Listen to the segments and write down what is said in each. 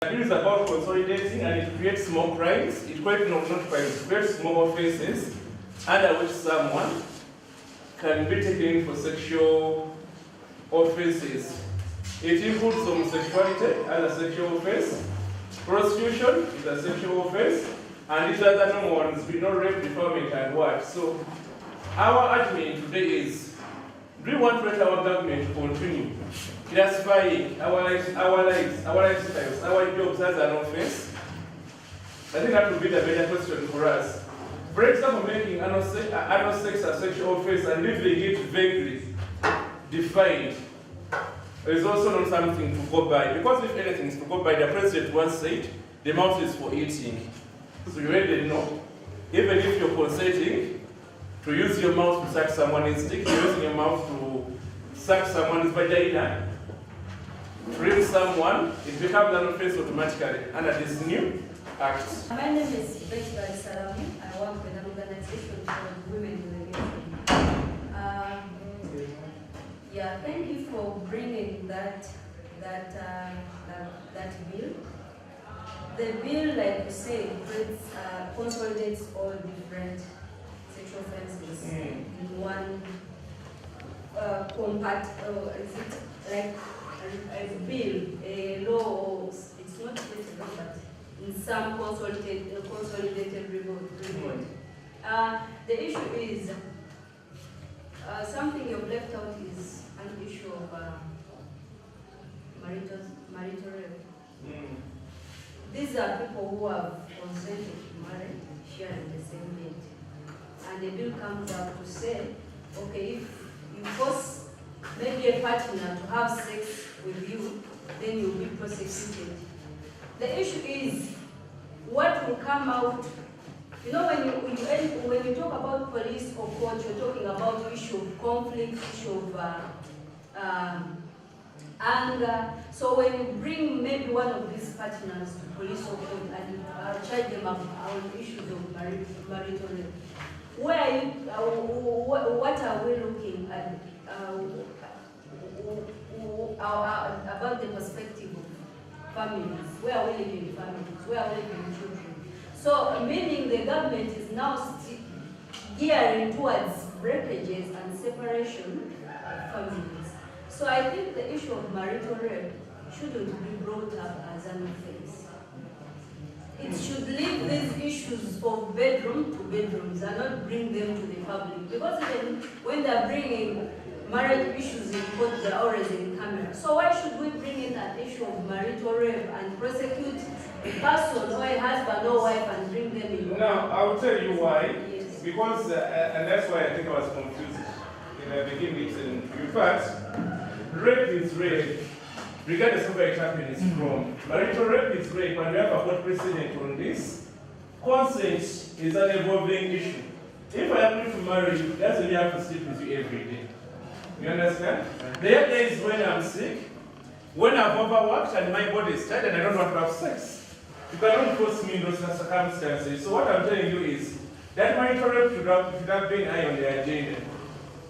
The bill is about consolidating and it creates more crimes. It creates not crimes, it creates more offences under which someone can be taken for sexual offences. It includes homosexuality as a sexual offence, prostitution is a sexual offence, and these other normal ones, we know rape, defilement, and what. So our argument today is, do we want to let our government to continue classifying our lifestyles, our jobs as an offense? I think that would be the better question for us. For example, making anal sex a sexual offense and leaving it vaguely defined is also not something to go by. Because if anything is to go by, the president once said, the mouth is for eating. So you already know, even if you're consenting to use your mouth to suck someone's dick, you're using your mouth to suck someone's vagina, to rape someone, it becomes an offense automatically under this new act. My name is Betty Salami. I work with an organization called Women in the Nation. Yeah, thank you for bringing that bill. The bill, like you say, consolidates all different sexual offences in one compact. Is it like a bill, a law? It's not a law, but in some consolidated report. The issue is something you've left out is an issue of marital rape. These are people who have consented to marry, sharing the same bed. And the bill comes out to say, okay, if you force maybe a partner to have sex with you, then you'll be prosecuted. The issue is, what will come out, you know, when you talk about police or court, you're talking about issue of conflict, issue of anger. So when you bring maybe one of these partners to police or court and charge them up on issues of marital rape, what are we looking at about the perspective of families? Where are we living families? Where are we living children? So meaning the government is now gearing towards breakages and separation of families. So I think the issue of marital rape shouldn't be brought up as an offense. It should leave these issues of bedroom to bedrooms and not bring them to the public. Because even when they're bringing marriage issues in court, they're always in camera. So why should we bring in an issue of marital rape and prosecute a person or a husband or wife and bring them in? Now, I will tell you why. Yes. Because, and that's why I think I was confused in the beginning. In fact, rape is rape, regardless of where it happens from. Marital rape is rape, and we have a court precedent on this. Consent is an evolving issue. If I agree to marry you, that's when you have to sleep with you every day. You understand? There are days when I'm sick, when I've overworked and my body is tired and I don't want to have sex. You cannot force me in those circumstances. So what I'm telling you is that marital rape should have been high on the agenda.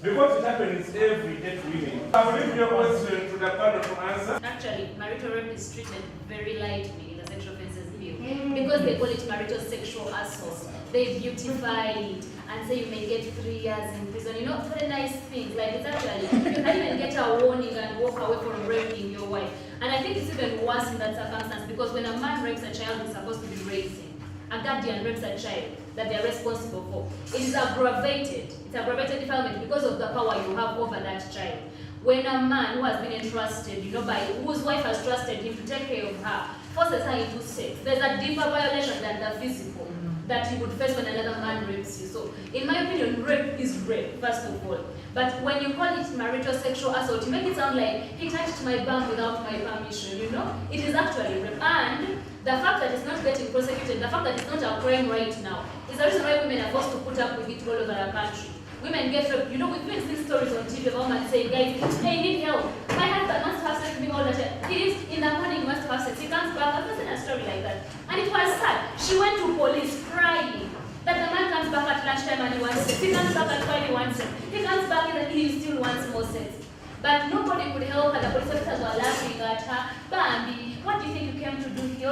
Because it happens every day to women. I will leave your question to the panel to answer. Actually, marital rape is treated very lightly in the sexual offences bill. Because they call it marital sexual assault. They beautify it and say you may get 3 years in prison. You know, very nice things. Like it's actually, you can even get a warning and walk away from raping your wife. And I think it's even worse in that circumstance because when a man rapes a child he's supposed to be raising, a guardian rapes a child that they are responsible for, it is aggravated. It's aggravated defilement because of the power you have over that child. When a man who has been entrusted, you know, by whose wife has trusted him to take care of her, forces her into sex, there's a deeper violation than the physical that you would face when another man rapes you. So, in my opinion, rape is rape, first of all. But when you call it marital sexual assault, you make it sound like he touched my bum without my permission, you know? It is actually rape. And the fact that it's not getting prosecuted, the fact that it's not a crime right now, is the reason why women are forced to put up with it all over the country. Women get raped. You know, we've been seeing stories on TV of women saying, guys, hey, I need help. My husband wants to have sex with me all the time. He is in the morning, he wants to have sex. He comes back. I've seen a story like that. And it was sad. She went to police crying that the man comes back at lunchtime and he wants sex. He comes back at 5, he wants sex. He comes back and he still wants more sex. But nobody could help her. The police officers were laughing at her. Bambi, what do you think you came to do you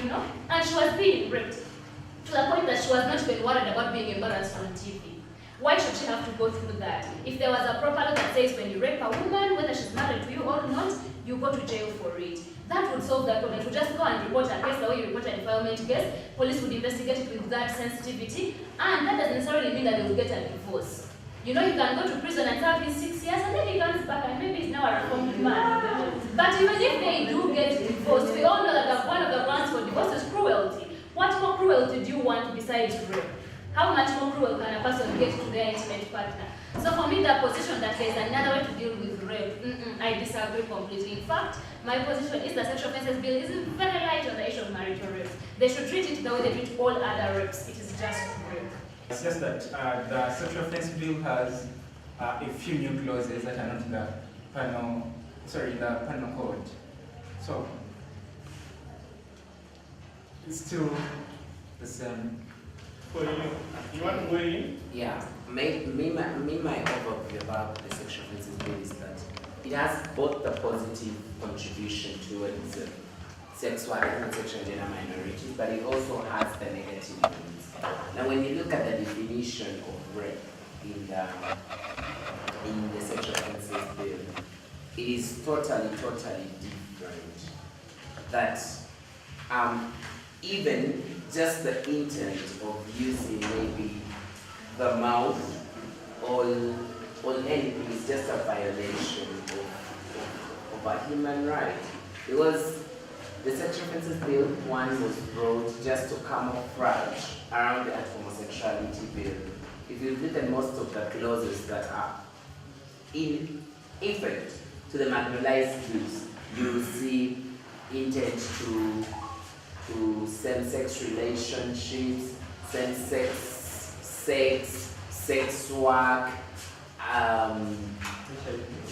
know, and she was being raped to the point that she was not even worried about being embarrassed on TV. Why should she have to go through that? If there was a proper law that says when you rape a woman, whether she's married to you or not, you go to jail for it. That would solve that problem. If you just go and report a case the way you report a defilement case, police would investigate it with that sensitivity, and that doesn't necessarily mean that they will get a divorce. You know, you can go to prison and serve his 6 years, and then he comes back and maybe he's now a reformed man. But even if they do get divorced, we all know that one of the grounds for divorce is cruelty. What more cruelty do you want besides rape? How much more cruel can a person get to their intimate partner? So for me, the position that there's another way to deal with rape, I disagree completely. In fact, my position is the Sexual Offences Bill is very light on the issue of marital rape. They should treat it the way they treat all other rapes. It is just rape. It's just that the Sexual Offences Bill has a few new clauses that are not in the penal code. So it's still the same. For you, you want to weigh in? Yeah, my overview about the Sexual Offences Bill is that it has both the positive contribution towards sexual and sexual gender minorities, but it also has the negative ones. Now, when you look at the definition of rape in the Sexual Offences Bill, it is totally different. That even just the intent of using maybe the mouth or anything is just a violation of a human right. Because the Sexual Offences Bill 1 was brought just to camouflage around the homosexuality bill. If you look at most of the clauses that are in effect to the marginalized groups, you will see intent to same-sex relationships, sex work,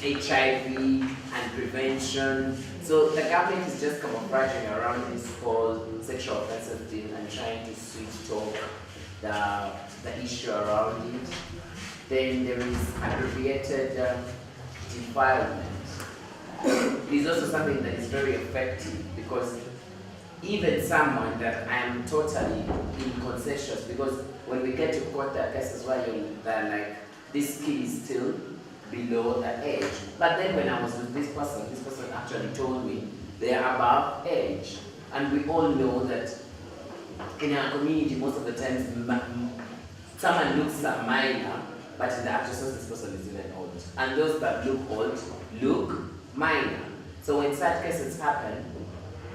HIV and prevention. So the government is just camouflaging around this whole sexual offences bill and trying to switch talk the issue around it. Then there is abbreviated defilement. It is also something that is very effective because even someone that I am totally inconsensuous, because when we get to court, there are cases where they're like, this kid is still below the age. But then when I was with this person actually told me they are above age. And we all know that in our community, most of the times, someone looks minor, but in the actual sense, this person is even old. And those that look old look minor. So when such cases happen,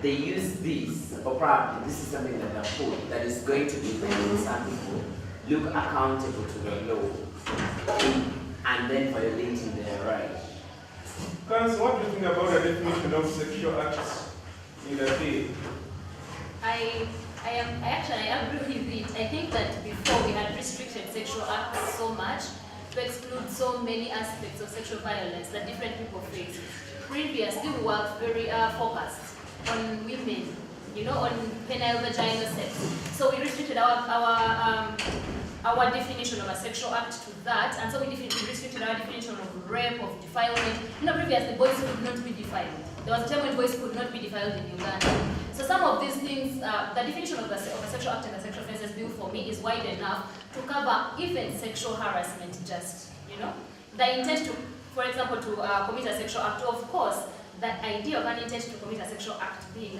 they use this, or probably this is something that they put that is going to be making some people look accountable to the law and then violating their rights. Council, what do you think about the definition of sexual acts in the bill? I agree with it. I think that before we had restricted sexual acts so much to exclude so many aspects of sexual violence that different people face. Previously, we were very focused on women, you know, on penile vaginal sex. So we restricted our definition of a sexual act to that, and so we restricted our definition of rape, of defilement. You know, previously boys could not be defiled. There was a time when boys could not be defiled in Uganda. So some of these things, the definition of a sexual act in the Sexual Offences Bill for me is wide enough to cover even sexual harassment, just, you know. The intent to, for example, to commit a sexual act, of course, that idea of an intent to commit a sexual act being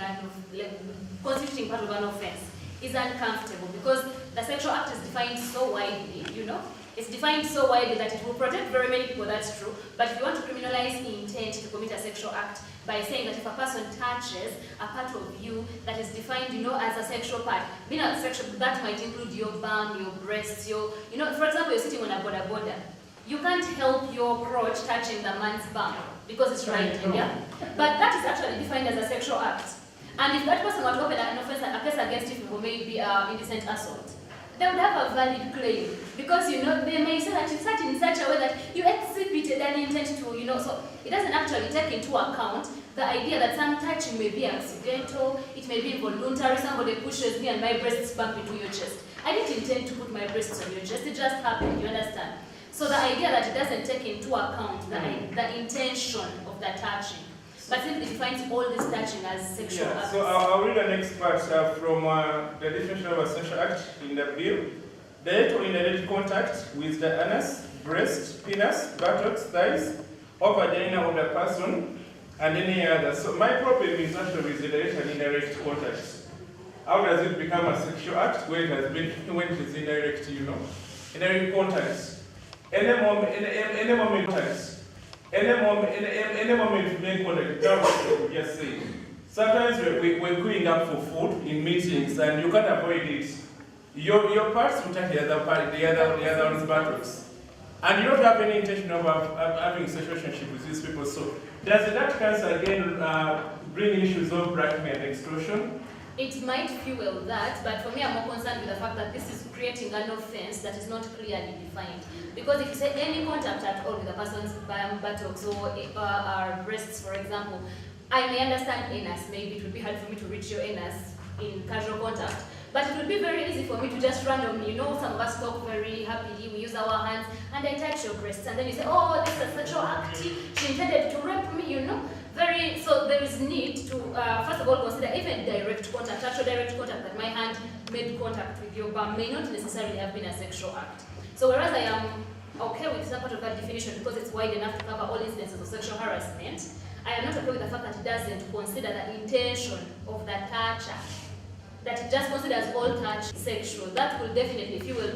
constituting part of an offense is uncomfortable because the sexual act is defined so widely, you know. It's defined so widely that it will protect very many people, that's true. But if you want to criminalize intent to commit a sexual act by saying that if a person touches a part of you that is defined, you know, as a sexual part, being a sexual, that might include your bum, your breasts, your, you know, for example, you're sitting on a border. You can't help your crotch touching the man's bum because it's right, yeah? But that is actually defined as a sexual act. And if that person were to open an offense, a case against you for maybe indecent assault, they would have a valid claim because, you know, they may say that it's such in such a way that you exhibited an intent to, you know, so it doesn't actually take into account the idea that some touching may be accidental, it may be involuntary, somebody pushes me and my breasts bump into your chest. I didn't intend to put my breasts on your chest, it just happened, you understand? So the idea that it doesn't take into account the intention of the touching. but it defines all this touching as sexual Yeah, acts. so I'll read the next part from the definition of a sexual act in the bill. Direct or indirect contact with the anus, breast, penis, buttocks, thighs, or vagina of the person, and any other. So my problem is actually with the direct and indirect contact. How does it become a sexual act when it is indirect, you know? Indirect contact. Any moment contact. Any moment you make contact, that's what we just say. Sometimes we're going up for food in meetings and you can't avoid it. Your parts will touch the other part, the other one's buttocks. And you don't have any intention of having sexual relationship with these people. So does that cancer again bring issues of blackmail and extortion? It might fuel that, but for me I'm more concerned with the fact that this is creating an offense that is not clearly defined. Because if you say any contact at all with a person's buttocks or breasts, for example, I may understand anus. Maybe it would be hard for me to reach your anus in casual contact. But it would be very easy for me to just randomly, you know, some of us talk very happily, we use our hands, and I touch your breasts, and then you say, oh, this is a sexual act, she intended to rape me, you know. So there is need to, first of all, consider even direct contact, actual direct contact, that my hand made contact with your bum may not necessarily have been a sexual act. So whereas I am okay with some part of that definition because it's wide enough to cover all instances of sexual harassment, I am not okay with the fact that it doesn't consider the intention of the toucher, that it just considers all touch sexual. That will definitely fuel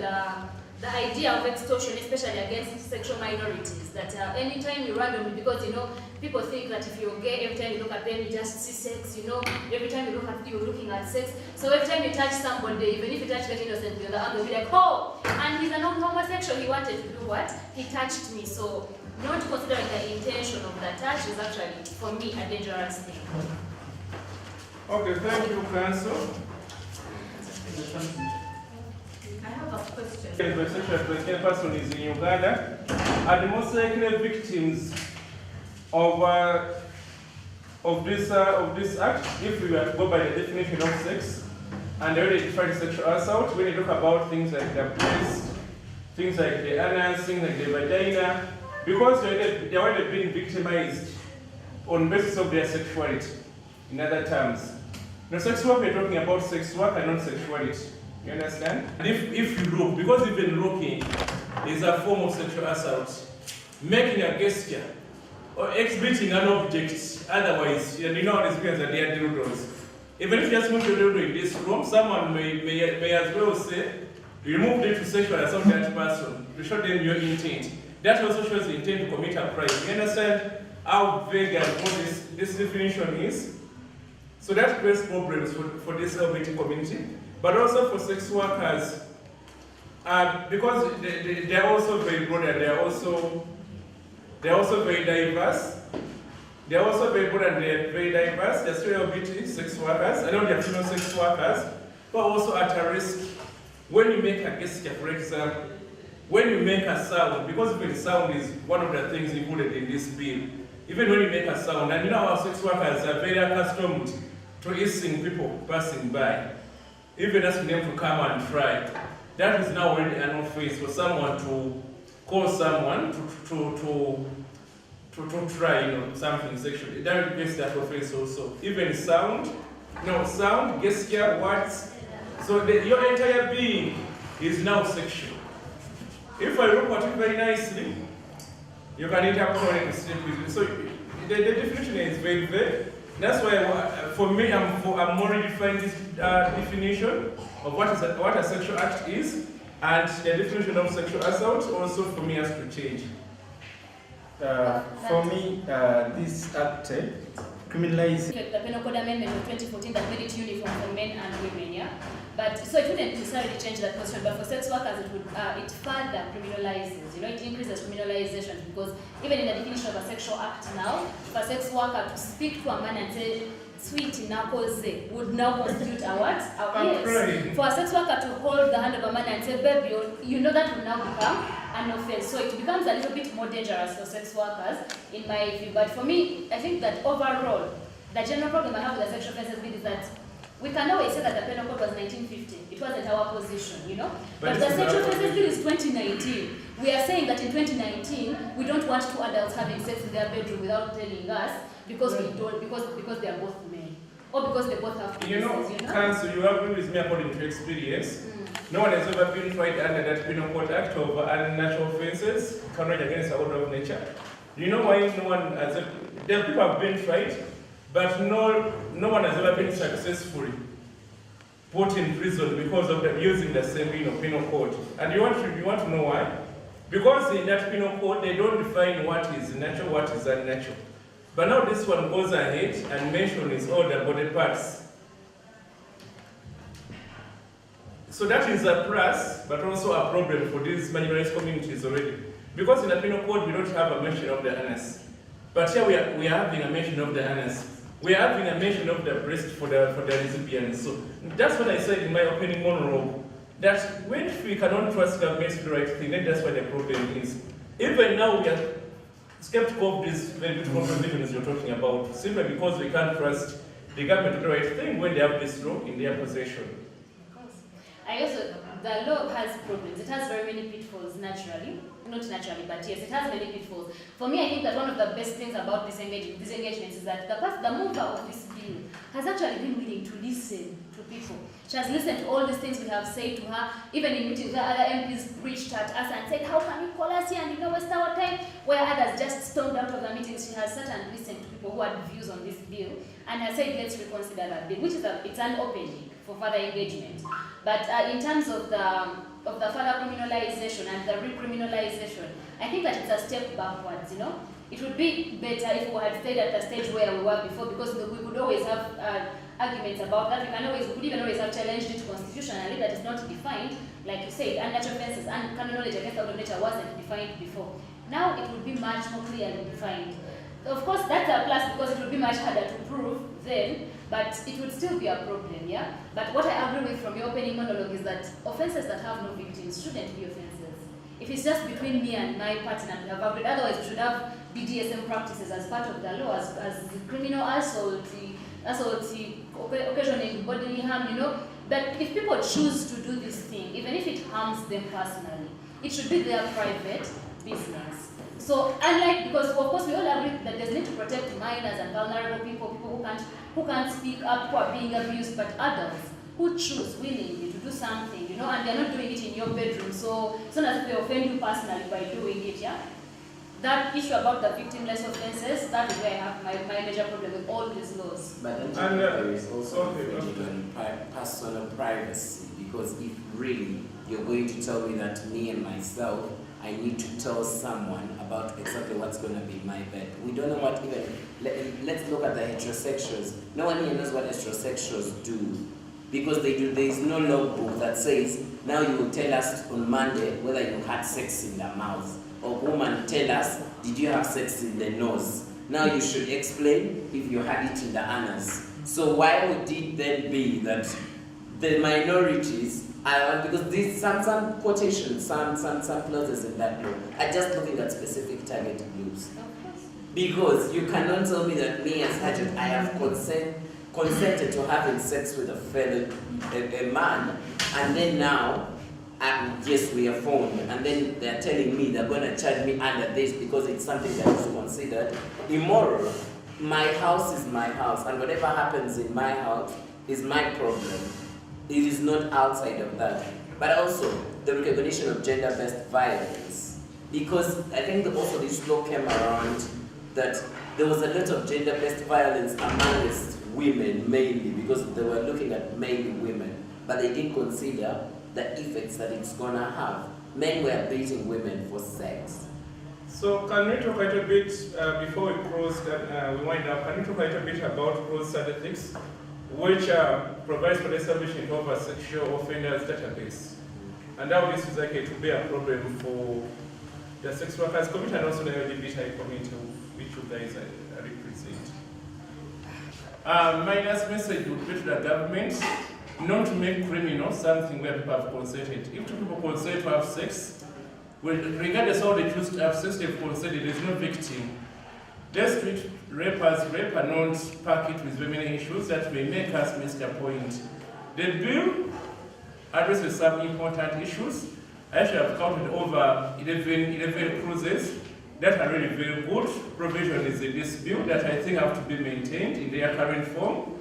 the idea of extortion, especially against sexual minorities, that anytime you randomly, because you know, people think that if you're gay, every time you look at them, you just see sex, you know, every time you look at them, you're looking at sex. So every time you touch somebody, even if you touch them innocently on the arm, you'll be like, oh, and he's a non-homosexual, he wanted to do what? He touched me. So not considering the intention of the touch is actually, for me, a dangerous thing. Okay, thank you, Council. I have a question. The sexual exploitation person is in Uganda, are the most likely victims of this act, if we were to go by the definition of sex, and they already define sexual assault, when you talk about things like the breast, things like the anus, things like the vagina, because they're already being victimized on the basis of their sexuality, in other terms. Now, sex work, we're talking about sex work and not sexuality. You understand? And if you look, because even looking is a form of sexual assault, making a gesture or exhibiting an object, otherwise, you know how these guys are their dildos. Even if you just move your dildo in this room, someone may as well say, remove it to sexual assault that person, to show them your intent. That also shows the intent to commit a crime. You understand how vague and what this definition is? So that creates problems for this LGBT community, but also for sex workers, because they're also very broad and they're also very diverse. They're also very broad and they're very diverse. They're still LGBT sex workers. I know they're female sex workers, but also at a risk when you make a gesture, for example, when you make a sound, because even sound is one of the things included in this bill. Even when you make a sound, and you know how sex workers are very accustomed to hissing people passing by, even asking them to come and try. That is now already an offense for someone to call someone to try, you know, something sexually. That makes that offense also. Even sound, gesture, words. So your entire being is now sexual. If I look at you very nicely, you can interpret to sleep with you. So the definition is very vague. That's why, for me, I'm more redefining this definition of what a sexual act is, and the definition of sexual assault also for me has to change. For me, this act criminalizes. The Penal Code Amendment of 2014 that made it uniform for men and women, yeah? But so it wouldn't necessarily change that question, but for sex workers it would it further criminalizes, you know, it increases criminalization, because even in the definition of a sexual act now, for a sex worker to speak to a man and say, sweet knuckles would now constitute a what? Yes. For a sex worker to hold the hand of a man and say, baby, you know, that will now become an offense. So it becomes a little bit more dangerous for sex workers, in my view. But for me, I think that overall, the general problem I have with the sexual offences bill is that we can always say that the penal code was 1950. It wasn't our position, you know? But the sexual offences bill is 2019. We are saying that in 2019, we don't want two adults having sex in their bedroom without telling us. because we don't, because they are both men, or because they both have You know, Council, you agree with me according to experience. No one has ever been tried under that Penal Code Act of unnatural offences committed against the order of nature. You know why no one has ever, there are people have been tried, but no one has ever been successfully put in prison because of them using the same penal code. And you want to know why? Because in that penal code they don't define what is natural, what is unnatural. But now this one goes ahead and mentions all the body parts. So that is a plus, but also a problem for these marginalized communities already. Because in the penal code we don't have a mention of the anus. But here we are having a mention of the anus. We are having a mention of the breast for the lesbians. So that's what I said in my opening monologue, that when we cannot trust government to do the right thing, then that's why the problem is. Even now we are skeptical of these very beautiful provisions you're talking about, simply because we can't trust the government to do the right thing when they have this law in their possession. The law has problems. It has very many pitfalls naturally. Not naturally, but yes, it has many pitfalls. For me, I think that one of the best things about these engagements is that the mover of this bill has actually been willing to listen to people. She has listened to all these things we have said to her, even in meetings where other MPs preached at us and said, how can you call us here and waste our time? Where others just stormed out of the meetings, she has sat and listened to people who had views on this bill and has said, let's reconsider that bill, which is it's an opening for further engagement. But in terms of the further criminalization and the recriminalization, I think that it's a step backwards, you know. It would be better if we had stayed at the stage where we were before, because we could always have arguments about that. We could even always have challenged it constitutionally, that is not defined, like you said, unnatural offences and criminal knowledge against the order of nature wasn't defined before. Now it would be much more clearly defined. Of course, that's a plus because it would be much harder to prove then, but it would still be a problem, yeah? But what I agree with from your opening monologue is that offences that have no victims shouldn't be offences. If it's just between me and my partner, we have agreed. Otherwise, we should have BDSM practices as part of the law, as criminal assault, occasioning bodily harm, you know. But if people choose to do this thing, even if it harms them personally, it should be their private business. So, unlike, because of course we all agree that there's need to protect minors and vulnerable people who can't speak up, who are being abused, but adults who choose willingly to do something, you know, and they're not doing it in your bedroom, so it's not as if they offend you personally by doing it, yeah? That issue about the victimless offences, that is where I have my major problem with all these laws. But there is also on personal privacy, because if really you're going to tell me that me and myself, I need to tell someone about exactly what's going to be my bed. We don't know what even, let's look at the heterosexuals. No one here knows what heterosexuals do. Because there is no logbook that says, now you will tell us on Monday whether you had sex in the mouth. Or woman, tell us, did you have sex in the nose? Now you should explain if you had it in the anus. So why would it then be that the minorities are, because these some quotations, some clauses in that law are just looking at specific target groups. Because you cannot tell me that me as Hajat, I have consented to having sex with a man, and then now, yes, we are phoned, and then they're telling me they're going to charge me under this because it's something that is considered immoral. My house is my house, and whatever happens in my house is my problem. It is not outside of that. But also, the recognition of gender-based violence. Because I think also this law came around that there was a lot of gender-based violence amongst women mainly, because they were looking at mainly women, but they didn't consider the effects that it's gonna have. Men were beating women for sex. So can we talk a little bit, before we close, we wind up, can we talk a little bit about closed statistics, which provides for the establishment of a sexual offenders database, and how this is likely to be a problem for the sex workers community and also the LGBTI community, which you guys represent. My last message would be to the government not to make criminal something where people have consented. If two people consent to have sex, regardless of how they choose to have sex, they've consented, there is no victim. Let's treat rapers rape and not pack it with very many issues that may make us miss the point. The bill addresses some important issues. I actually have counted over 11 clauses that are really very good provisions in this bill that I think have to be maintained in their current form.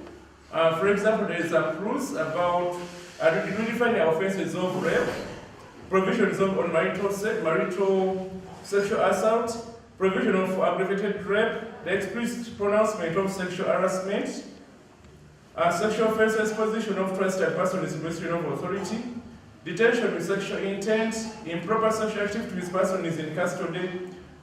For example, there is a clause about redefining offences of rape, provisions on marital sexual assault, provision of aggravated rape, the explicit pronouncement of sexual harassment, sexual offences, position of trusted persons in position of authority, detention with sexual intent, improper sexual activity with person is in custody,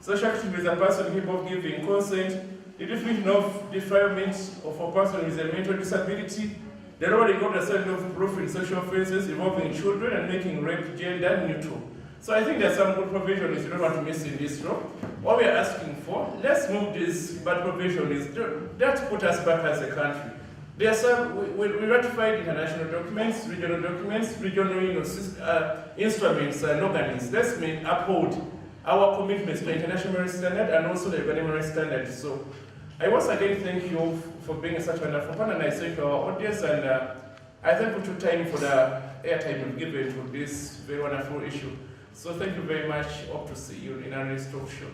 sexual activity with a person capable of giving consent, the definition of defilement of a person with a mental disability, the lowering of the standard of proof in sexual offences involving children and making rape gender neutral. So I think there's some good provisions you don't want to miss in this law. What we are asking for, let's move this bad provisions that put us back as a country. There are some, we ratified international documents, regional instruments and organs. Let's uphold our commitments to international marriage standard and also the Uganda marriage standard. So I once again thank you for being such a wonderful panel, and I thank our audience, and I thank you for time for the airtime you've given to this very wonderful issue. So thank you very much. Hope to see you in our next talk show.